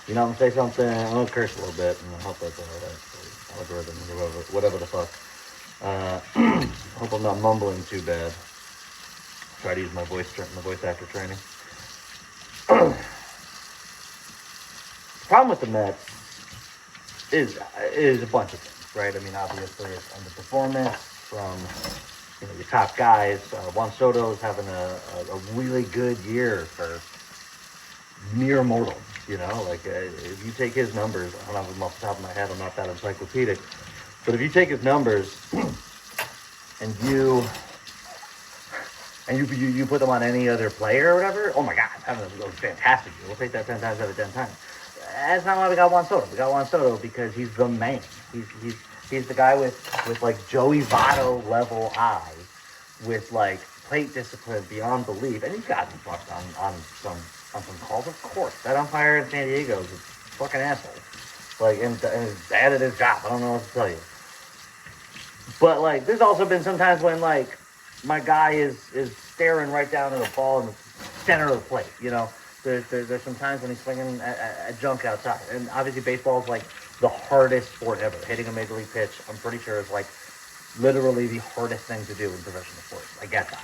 You know, I'm gonna say something. I'm gonna curse a little bit, and I hope that's alright. Algorithm, whatever the fuck. Hope I'm not mumbling too bad. Try to use my voice actor training. The problem with the Mets is a bunch of things, right? I mean, obviously it's underperformance from your top guys. Juan Soto is having a really good year for mere mortals. If you take his numbers, I don't have them off the top of my head. I'm not that encyclopedic, but if you take his numbers and you put them on any other player or whatever, oh my God, having a fantastic year. We'll take that 10 times out of 10 times. That's not why we got Juan Soto. We got Juan Soto because he's the man. He's the guy with like Joey Votto level eye, with like plate discipline beyond belief, and he's gotten fucked on some calls. Of course, that umpire in San Diego is a fucking asshole. Like, and he's bad at his job. I don't know what to tell you. But like, there's also been some times when like my guy is staring right down at a ball in the center of the plate. There's some times when he's swinging at junk outside, and obviously baseball is like the hardest sport ever. Hitting a major league pitch, I'm pretty sure, is like literally the hardest thing to do in professional sports. I get that.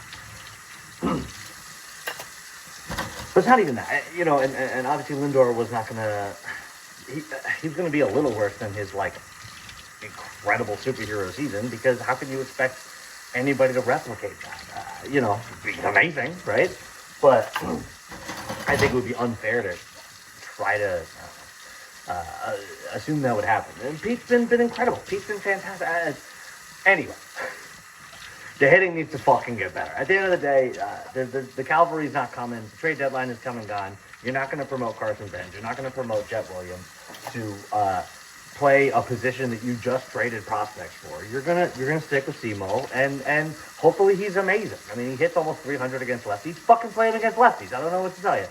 But it's not even that, and obviously Lindor was not gonna. He's gonna be a little worse than his like incredible superhero season, because how can you expect anybody to replicate that? Be amazing, right? But I think it would be unfair to try to assume that would happen. And Pete's been incredible. Pete's been fantastic. Anyway, the hitting needs to fucking get better. At the end of the day, the cavalry's not coming. The trade deadline is come and gone. You're not going to promote Carson Benz. You're not going to promote Jet Williams to play a position that you just traded prospects for. You're gonna stick with Simo, and hopefully he's amazing. I mean, he hits almost 300 against lefties. He's fucking playing against lefties. I don't know what to tell you.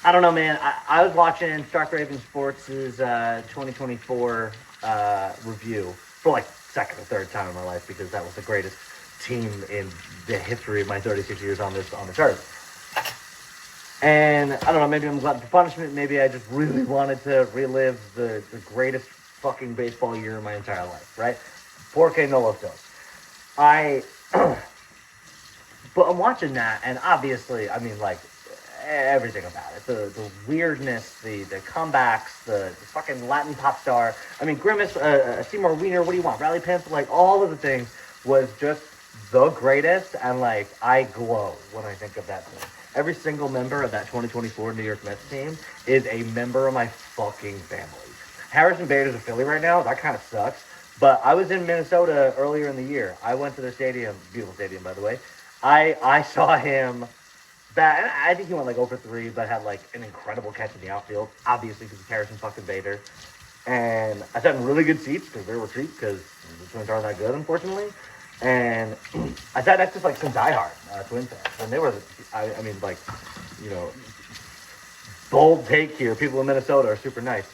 I don't know, man. I was watching Stark Raven Sports' 2024 review for like second or third time in my life, because that was the greatest team in the history of my 36 years on this earth. And I don't know, maybe I'm glad for punishment. Maybe I just really wanted to relive the greatest fucking baseball year of my entire life, right? Porque no los dos. But I'm watching that, and obviously, I mean, like, everything about it. The weirdness, the comebacks, the fucking Latin pop star. I mean, Grimace, Seymour Wiener, what do you want? Rally Pencil, like, all of the things was just the greatest, and, like, I glow when I think of that thing. Every single member of that 2024 New York Mets team is a member of my fucking family. Harrison Bader's a Philly right now. That kind of sucks. But I was in Minnesota earlier in the year. I went to the stadium. Beautiful stadium, by the way. I saw him bat. I think he went like 0-for-3, but had like an incredible catch in the outfield. Obviously, because it's Harrison fucking Bader. And I sat in really good seats because they were cheap, because the Twins aren't that good, unfortunately. And I sat next to like some diehard Twins fans, and they were, I mean, like, bold take here. People in Minnesota are super nice.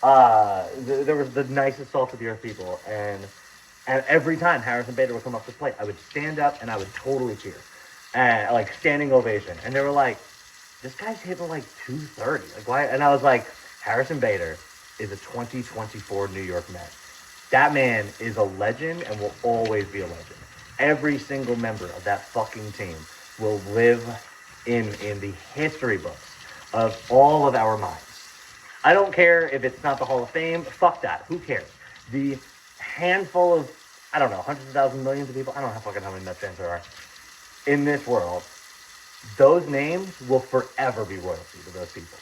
There was the nicest salt of the earth people, and every time Harrison Bader would come up to the plate, I would stand up and I would totally cheer, and like standing ovation. And they were like, "This guy's hitting like 230, like why?" And I was like, "Harrison Bader is a 2024 New York Met. That man is a legend and will always be a legend. Every single member of that fucking team will live in the history books of all of our minds. I don't care if it's not the Hall of Fame. Fuck that. Who cares? The handful of, I don't know, hundreds of thousands, millions of people, I don't know how many Mets fans there are in this world, those names will forever be royalty to those people.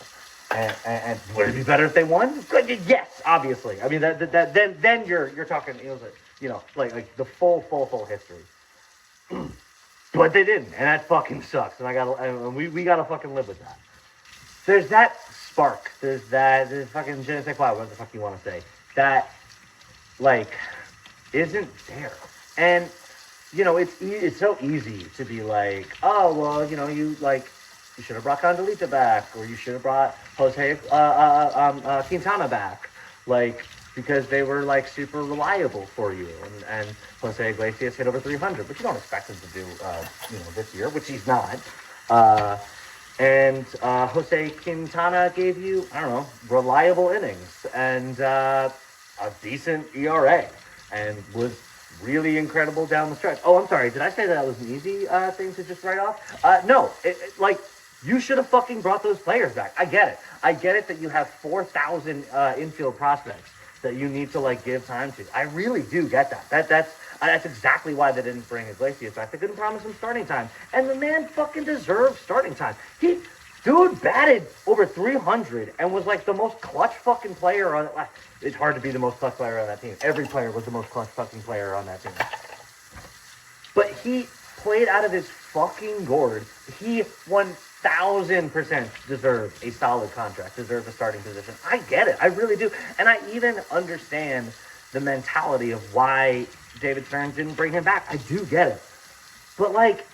And would it be better if they won? Good, yes, obviously. I mean, then you're talking, like the full history. But they didn't, and that fucking sucks. And we gotta fucking live with that. There's that spark. There's fucking je ne sais quoi, what the fuck you want to say, that like isn't there. And it's so easy to be like, oh well, you should have brought Condolita back, or you should have brought Jose Quintana back, like, because they were like super reliable for you. And Jose Iglesias hit over 300, but you don't expect him to do this year, which he's not. And Jose Quintana gave you, I don't know, reliable innings and a decent ERA and was really incredible down the stretch. Oh, I'm sorry. Did I say that was an easy thing to just write off? No. Like, you should have fucking brought those players back. I get it. I get it that you have 4,000 infield prospects that you need to, like, give time to. I really do get that. That's exactly why they didn't bring Iglesias back. They couldn't promise him starting time. And the man fucking deserved starting time. Dude batted over 300 and was like the most clutch fucking player on. It's hard to be the most clutch player on that team. Every player was the most clutch fucking player on that team. But he played out of his fucking gourd. He 1,000% deserved a solid contract, deserved a starting position. I get it. I really do. And I even understand the mentality of why David Stearns didn't bring him back. I do get it. But, like,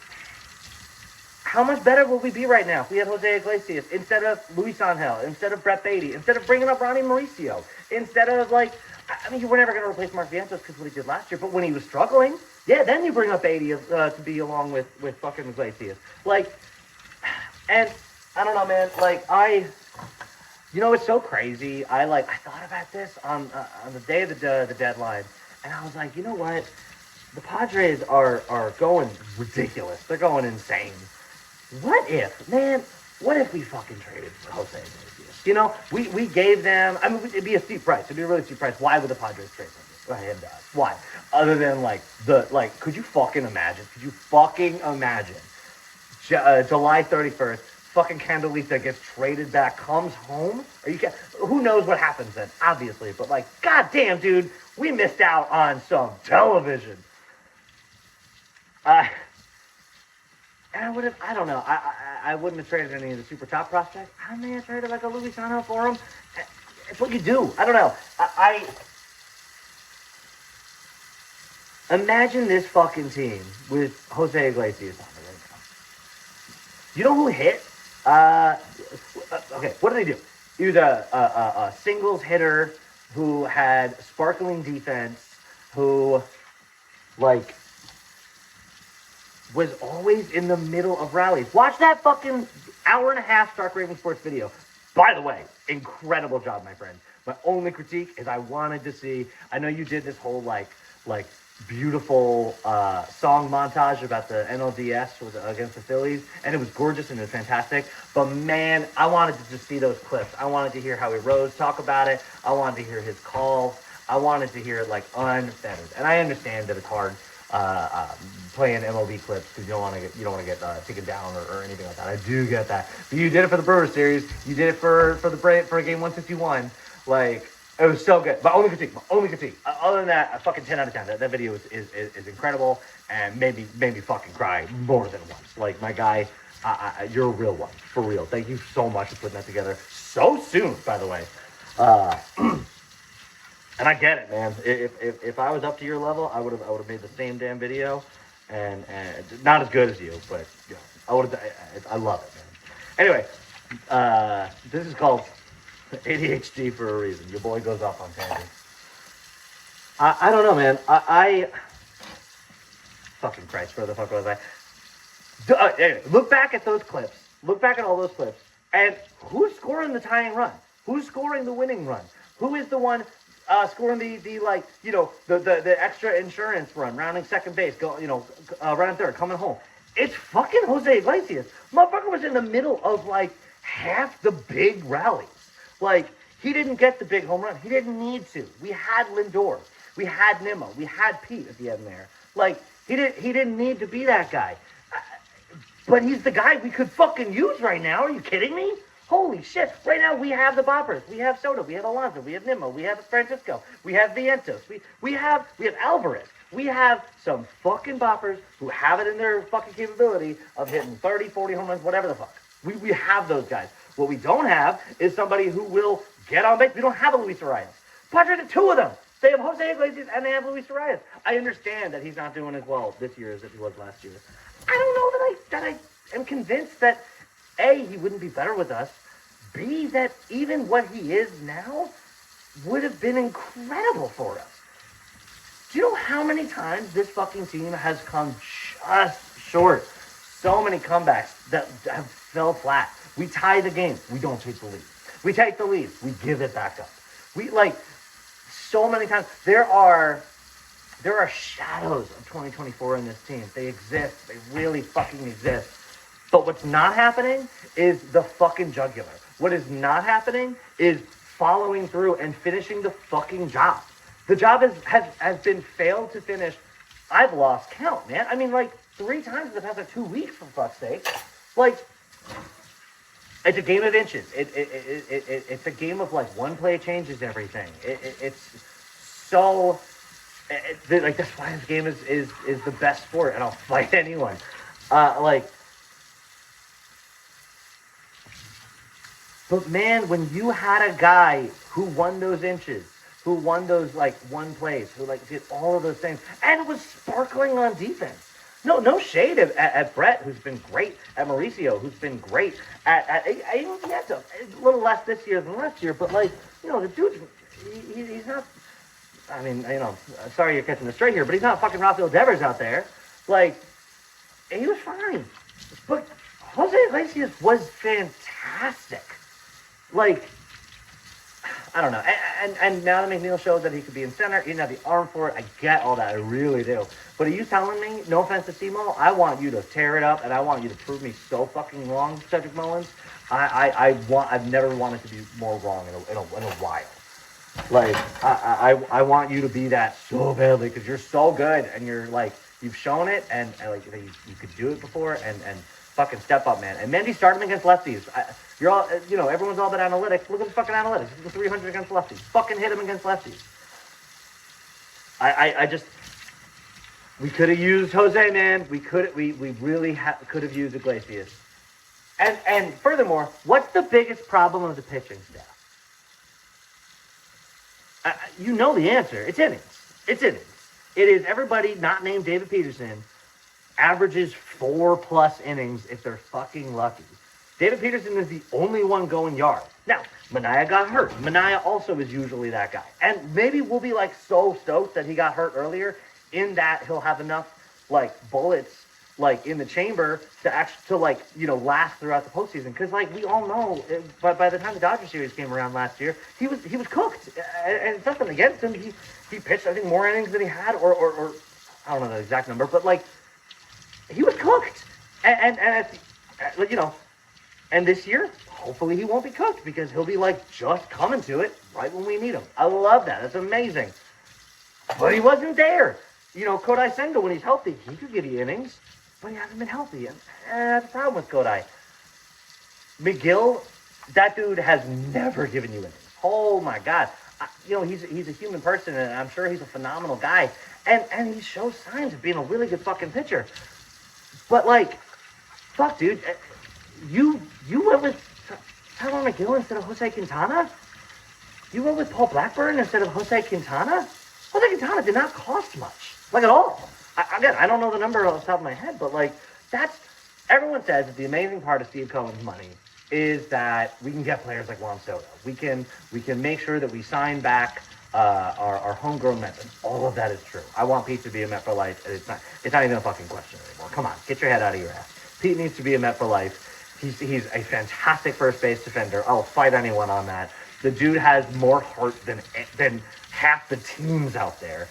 how much better would we be right now if we had Jose Iglesias instead of Luis Angel, instead of Brett Beatty, instead of bringing up Ronnie Mauricio, instead of, like, I mean, you were never going to replace Mark Vientos because of what he did last year, but when he was struggling, yeah, then you bring up Beatty to be along with fucking Iglesias. Like, and I don't know, man, like, you know, it's so crazy. I thought about this on the day of the deadline, and I was like, you know what? The Padres are going ridiculous. They're going insane. What if we fucking traded for Jose Iglesias? You know, we gave them, I mean, it'd be a steep price. It'd be a really steep price. Why would the Padres trade him to us? Why? Other than, could you fucking imagine? July 31st, fucking Candelita gets traded back, comes home? Who knows what happens then, obviously. But, like, goddamn, dude, we missed out on some television. And I don't know, I wouldn't have traded any of the super top prospects. I may have traded like a Luis Angel for him. It's what you do. I don't know. I imagine this fucking team with Jose Iglesias on it right now. You know who hit? Okay, what did they do? He was a singles hitter who had sparkling defense, who, like, was always in the middle of rallies. Watch that fucking hour and a half Stark Raving Sports video. By the way, incredible job, my friend. My only critique is I wanted to see, I know you did this whole like beautiful song montage about the NLDS against the Phillies, and it was gorgeous and it was fantastic. But man, I wanted to just see those clips. I wanted to hear Howie Rose talk about it. I wanted to hear his calls. I wanted to hear it like unfettered. And I understand that it's hard playing MLB clips because you don't want to get taken down or anything like that. I do get that, but you did it for the Brewers series. You did it for game 161. Like, it was so good. My only critique. Other than that, a fucking 10 out of 10. That video is incredible and made me fucking cry more than once. Like, my guy, you're a real one, for real. Thank you so much for putting that together so soon, by the way. And I get it, man. If I was up to your level, I would have made the same damn video, and not as good as you, but you know, I would have. I love it, man. Anyway, this is called ADHD for a reason. Your boy goes off on tangents. I don't know, man. I fucking Christ, where the fuck was I? Anyway, look back at those clips. Look back at all those clips, and who's scoring the tying run? Who's scoring the winning run? Who is the one scoring the extra insurance run, rounding second base, rounding third, coming home? It's fucking Jose Iglesias. Motherfucker was in the middle of like half the big rallies. Like, he didn't get the big home run. He didn't need to. We had Lindor. We had Nimmo. We had Pete at the end there. Like, he didn't need to be that guy. But he's the guy we could fucking use right now. Are you kidding me? Holy shit. Right now, we have the boppers. We have Soto. We have Alonso. We have Nimmo. We have Francisco. We have Vientos. We have Alvarez. We have some fucking boppers who have it in their fucking capability of hitting 30, 40 home runs, whatever the fuck. We have those guys. What we don't have is somebody who will get on base. We don't have a Luis Arias. Padres have two of them. They have Jose Iglesias and they have Luis Arias. I understand that he's not doing as well this year as he was last year. I don't know that I am convinced that A, he wouldn't be better with us. B, that even what he is now would have been incredible for us. Do you know how many times this fucking team has come just short? so many comebacks that have fell flat. We tie the game. We don't take the lead. We take the lead. We give it back up. We like so many times. There are shadows of 2024 in this team. They exist. They really fucking exist. But what's not happening is the fucking jugular. What is not happening is following through and finishing the fucking job. The job has been failed to finish. I've lost count, man. I mean, like 3 times in the past 2 weeks, for fuck's sake. Like, it's a game of inches. It's a game of like one play changes everything. It's so like that's why this game is the best sport, and I'll fight anyone. But man, when you had a guy who won those inches, who won those like one plays, who like did all of those things, and was sparkling on defense. No shade at Brett, who's been great, at Mauricio, who's been great, he had a little less this year than last year, but like, you know, the dude, he's not, I mean, you know, sorry you're catching the straight here, but he's not fucking Rafael Devers out there. Like, he was fine. But Jose Iglesias was fantastic. Like, I don't know. And now that McNeil showed that he could be in center, he didn't have the arm for it. I get all that. I really do. But are you telling me, no offense to Simo, I want you to tear it up, and I want you to prove me so fucking wrong, Cedric Mullins? I've never wanted to be more wrong in a while. Like, I want you to be that so badly, because you're so good, and you're like, you've shown it, and like you could do it before, and fucking step up, man. And Mendy started him against lefties. You're all, you know, everyone's all about analytics. Look at the fucking analytics. He's 300 against lefties. Fucking hit him against lefties. I just, we could have used Jose, man. We really could have used Iglesias. And furthermore, what's the biggest problem of the pitching staff? You know the answer. It's innings. It's innings. It is everybody not named David Peterson averages 4+ innings if they're fucking lucky. David Peterson is the only one going yard. Now, Manaea got hurt. Manaea also is usually that guy. And maybe we'll be like so stoked that he got hurt earlier, in that he'll have enough like bullets like in the chamber to like, you know, last throughout the postseason. Because like we all know, but by the time the Dodgers series came around last year, he was cooked. And it's nothing against him. He pitched, I think, more innings than he had, or I don't know the exact number, but like he was cooked. And you know, and this year, hopefully he won't be cooked, because he'll be like just coming to it right when we need him. I love that. That's amazing. But he wasn't there. You know, Kodai Senga, when he's healthy, he could give you innings, but he hasn't been healthy. And that's the problem with Kodai. McGill, that dude has never given you innings. Oh my God. You know, he's a human person, and I'm sure he's a phenomenal guy. And he shows signs of being a really good fucking pitcher. But like, fuck, dude. You went with Tyler McGill instead of Jose Quintana? You went with Paul Blackburn instead of Jose Quintana? Jose Quintana did not cost much. Like, at all. Again, I don't know the number off the top of my head, but like, that's, everyone says that the amazing part of Steve Cohen's money is that we can get players like Juan Soto. We can make sure that we sign back our homegrown Mets. And all of that is true. I want Pete to be a Met for life. It's not even a fucking question anymore. Come on, get your head out of your ass. Pete needs to be a Met for life. He's a fantastic first base defender. I'll fight anyone on that. The dude has more heart than half the teams out there.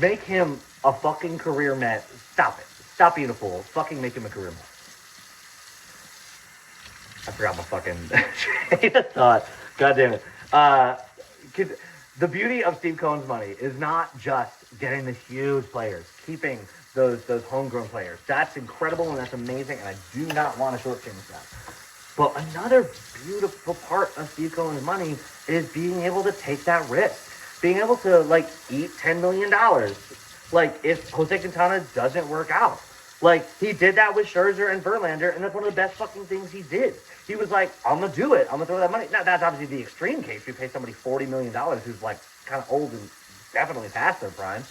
Make him a fucking career Met. Stop it. Stop being a fool. Fucking make him a career Met. I forgot my fucking train of thought. God damn it. The beauty of Steve Cohen's money is not just getting the huge players, keeping those homegrown players. That's incredible and that's amazing, and I do not want to shortchange that. But another beautiful part of Steve Cohen's money is being able to take that risk. Being able to, like, eat $10 million. Like, if Jose Quintana doesn't work out. Like, he did that with Scherzer and Verlander, and that's one of the best fucking things he did. He was like, I'm going to do it. I'm going to throw that money. Now, that's obviously the extreme case. You pay somebody $40 million who's, like, kind of old and definitely past their prime.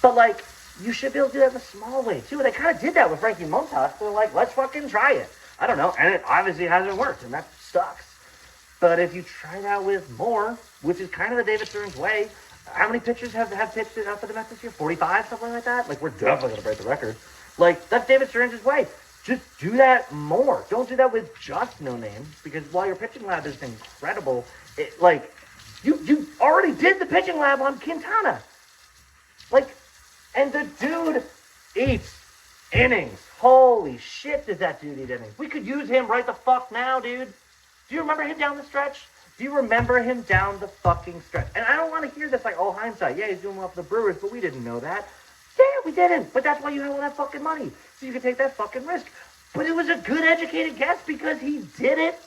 But, like, you should be able to do that in a small way, too. They kind of did that with Frankie Montas. They're like, let's fucking try it. I don't know. And it obviously hasn't worked, and that sucks. But if you try that with more, which is kind of the David Stearns way, how many pitchers have pitched it out for the Mets this year? 45, something like that? Like, we're definitely going to break the record. Like, that's David Stearns' way. Just do that more. Don't do that with just no names, because while your pitching lab is incredible, you already did the pitching lab on Quintana. Like, and the dude eats innings. Holy shit, does that dude eat innings? We could use him right the fuck now, dude. Do you remember him down the stretch? Do you remember him down the fucking stretch? And I don't want to hear this like, oh, hindsight. Yeah, he's doing well for the Brewers, but we didn't know that. Yeah, we didn't. But that's why you have all that fucking money. So you can take that fucking risk. But it was a good educated guess because he did it.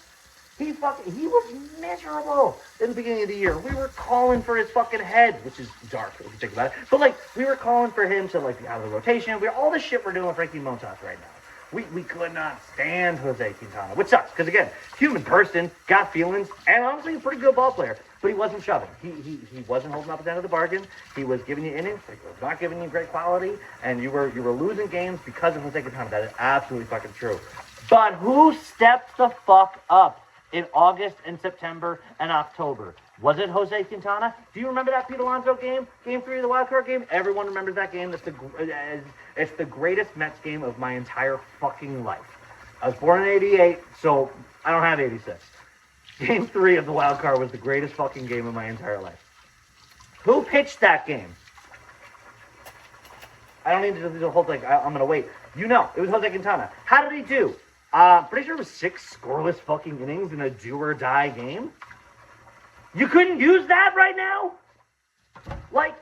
He was miserable in the beginning of the year. We were calling for his fucking head, which is dark if you think about it. But like, we were calling for him to like be out of the rotation. All this shit we're doing with Frankie Montas right now. We could not stand Jose Quintana, which sucks because again, human person, got feelings, and honestly a pretty good ball player. But he wasn't shoving. He wasn't holding up at the end of the bargain. He was giving you innings. He was not giving you great quality, and you were losing games because of Jose Quintana. That is absolutely fucking true. But who stepped the fuck up in August and September and October? Was it Jose Quintana? Do you remember that Pete Alonso game? Game 3 of the wild card game? Everyone remembers that game. It's the greatest Mets game of my entire fucking life. I was born in 88, so I don't have 86. Game 3 of the wild card was the greatest fucking game of my entire life. Who pitched that game? I don't need to do the whole thing. I'm going to wait. You know, it was Jose Quintana. How did he do? Pretty sure it was 6 scoreless fucking innings in a do-or-die game. You couldn't use that right now? Like,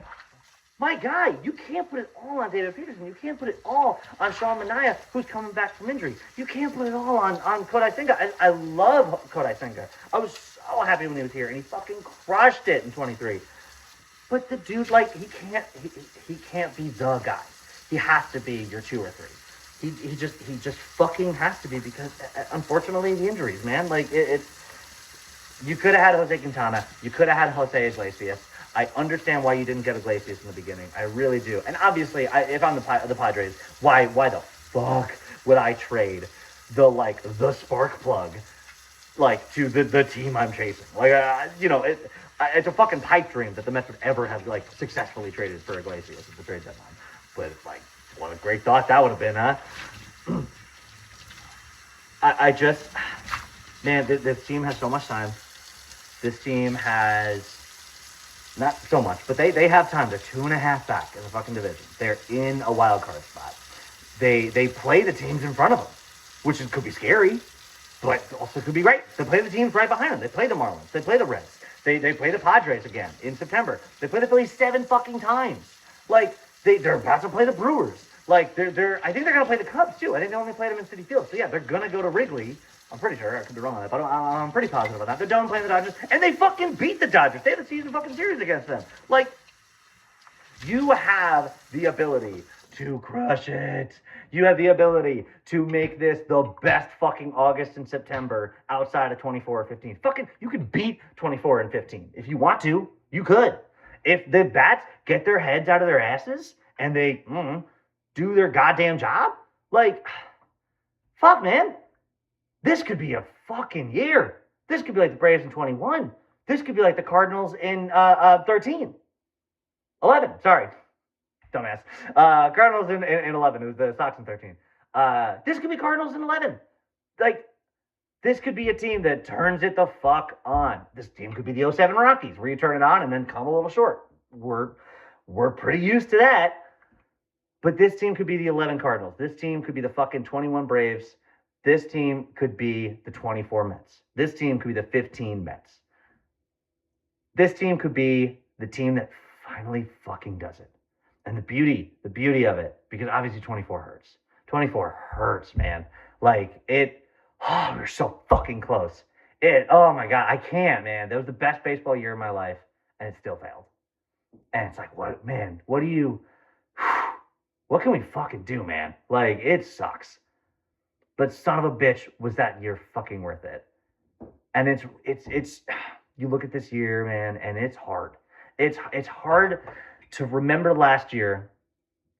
my guy, you can't put it all on David Peterson. You can't put it all on Sean Manaea, who's coming back from injury. You can't put it all on Kodai Senga. I love Kodai Senga. I was so happy when he was here, and he fucking crushed it in 23. But the dude, like, he can't be the guy. He has to be your 2 or 3. He just fucking has to be because, unfortunately, the injuries, man. Like, you could have had Jose Quintana. You could have had Jose Iglesias. I understand why you didn't get Iglesias in the beginning. I really do. And obviously, if I'm the Padres, why the fuck would I trade the spark plug, to the team I'm chasing? It's a fucking pipe dream that the Mets would ever have, successfully traded for Iglesias at the trade deadline. But, what a great thought that would have been, huh? Man, this team has so much time. This team has not so much, but they have time. They're 2.5 back in the fucking division. They're in a wild card spot. They play the teams in front of them, which could be scary, but also could be great. They play the teams right behind them. They play the Marlins. They play the Reds. They play the Padres again in September. They play the Phillies 7 fucking times. They're about to play the Brewers. I think they're gonna play the Cubs too. I think they only played them in Citi Field. So yeah, they're gonna go to Wrigley. I'm pretty sure. I could be wrong on that, but I'm pretty positive about that. They're done playing the Dodgers, and they fucking beat the Dodgers. They had a season fucking series against them. You have the ability to crush it. You have the ability to make this the best fucking August and September outside of 24 or 15. You could beat 24 and 15. If you want to, you could. If the bats get their heads out of their asses and they do their goddamn job, fuck, man. This could be a fucking year. This could be like the Braves in 21. This could be like the Cardinals in 13. 11, sorry. Dumbass. Cardinals in 11. It was the Sox in 13. This could be Cardinals in 11. This could be a team that turns it the fuck on. This team could be the 07 Rockies, where you turn it on and then come a little short. We're pretty used to that. But this team could be the 11 Cardinals. This team could be the fucking 21 Braves. This team could be the 24 Mets. This team could be the 15 Mets. This team could be the team that finally fucking does it. And the beauty of it, because obviously 24 hurts. 24 hurts, man. We're so fucking close. Oh my God, I can't, man. That was the best baseball year of my life, and it still failed. And it's what can we fucking do, man? It sucks. But son of a bitch, was that year fucking worth it? And it's you look at this year, man, and it's hard. It's hard to remember last year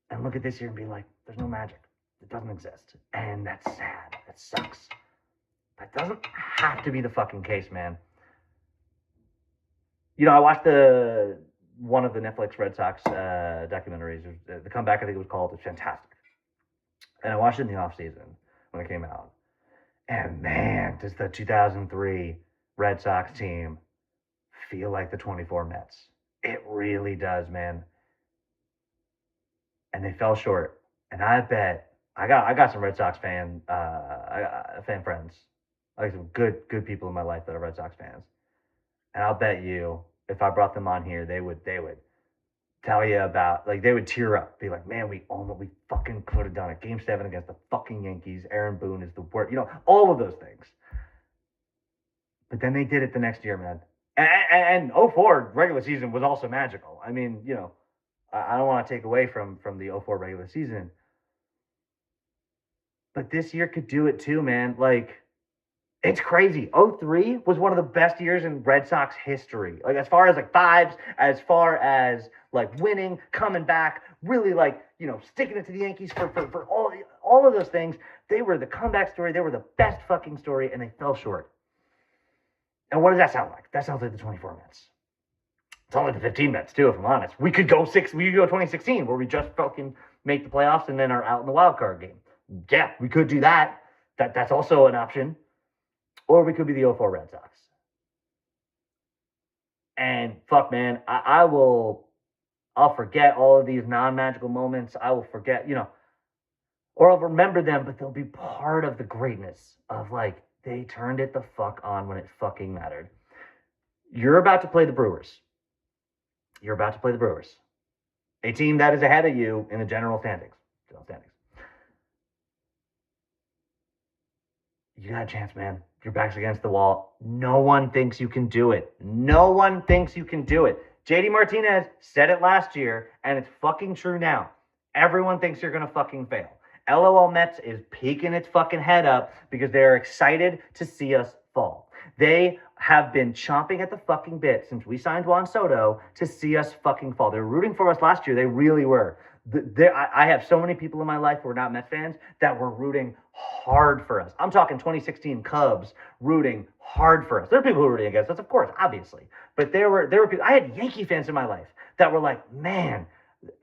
and look at this year and be like, there's no magic. It doesn't exist. And that's sad. That sucks. That doesn't have to be the fucking case, man. I watched one of the Netflix Red Sox documentaries. The Comeback, I think it was called. It's fantastic. And I watched it in the offseason when it came out. And man, does the 2003 Red Sox team feel like the 24 Mets. It really does, man. And they fell short. And I bet I got some Red Sox fan friends. I got some good people in my life that are Red Sox fans. And I'll bet you if I brought them on here, they would tell you about, like, they would tear up, be like, man, we fucking could have done it. Game 7 against the fucking Yankees. Aaron Boone is the worst. You know, all of those things. But then they did it the next year, man. And 04 regular season was also magical. I mean, you know, I don't want to take away from the 04 regular season. But this year could do it too, man. Like, it's crazy. 03 was one of the best years in Red Sox history. Like, as far as, like, vibes, as far as, like, winning, coming back, really, like, you know, sticking it to the Yankees for all of those things. They were the comeback story. They were the best fucking story, and they fell short. And what does that sound like? That sounds like the 24 Mets. It's only the 15 Mets, too, if I'm honest. We could go 2016, where we just fucking make the playoffs and then are out in the wild card game. Yeah, we could do that. That's also an option. Or we could be the 04 Red Sox. And fuck, man, I'll forget all of these non-magical moments. I will forget, you know, or I'll remember them, but they'll be part of the greatness of, like, they turned it the fuck on when it fucking mattered. You're about to play the Brewers. You're about to play the Brewers. A team that is ahead of you in the general standings. You got a chance, man. Your back's against the wall. No one thinks you can do it. No one thinks you can do it. JD Martinez said it last year, and it's fucking true now. Everyone thinks you're going to fucking fail. LOL Mets is peeking its fucking head up because they're excited to see us fall. They have been chomping at the fucking bit since we signed Juan Soto to see us fucking fall. They were rooting for us last year. They really were. I have so many people in my life who are not Mets fans that were rooting hard for us. I'm talking 2016 Cubs rooting hard for us. There are people who are rooting against us, of course, obviously. But there were people. I had Yankee fans in my life that were like, man,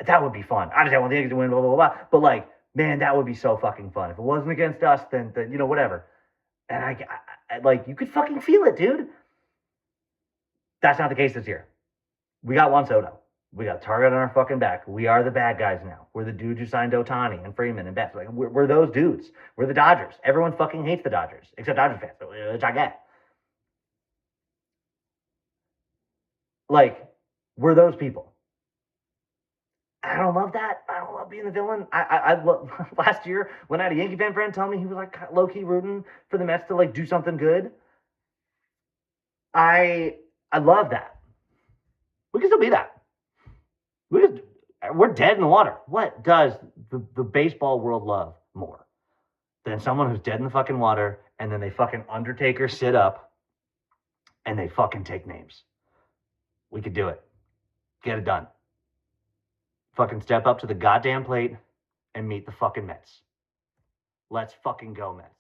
that would be fun. Obviously, I want the Yankees to win, blah, blah, blah, blah. But, like, man, that would be so fucking fun. If it wasn't against us, then you know, whatever. And I like, you could fucking feel it, dude. That's not the case this year. We got Juan Soto. We got a target on our fucking back. We are the bad guys now. We're the dudes who signed Ohtani and Freeman and Betts. Like, we're those dudes. We're the Dodgers. Everyone fucking hates the Dodgers, except Dodgers fans, which I get. Like, we're those people. I don't love that. I don't love being the villain. I love, last year when I had a Yankee fan friend tell me he was, like, low-key rooting for the Mets to, like, do something good. I love that. We can still be that. We're dead in the water. What does the baseball world love more than someone who's dead in the fucking water and then they fucking Undertaker sit up and they fucking take names? We could do it. Get it done. Fucking step up to the goddamn plate and meet the fucking Mets. Let's fucking go, Mets.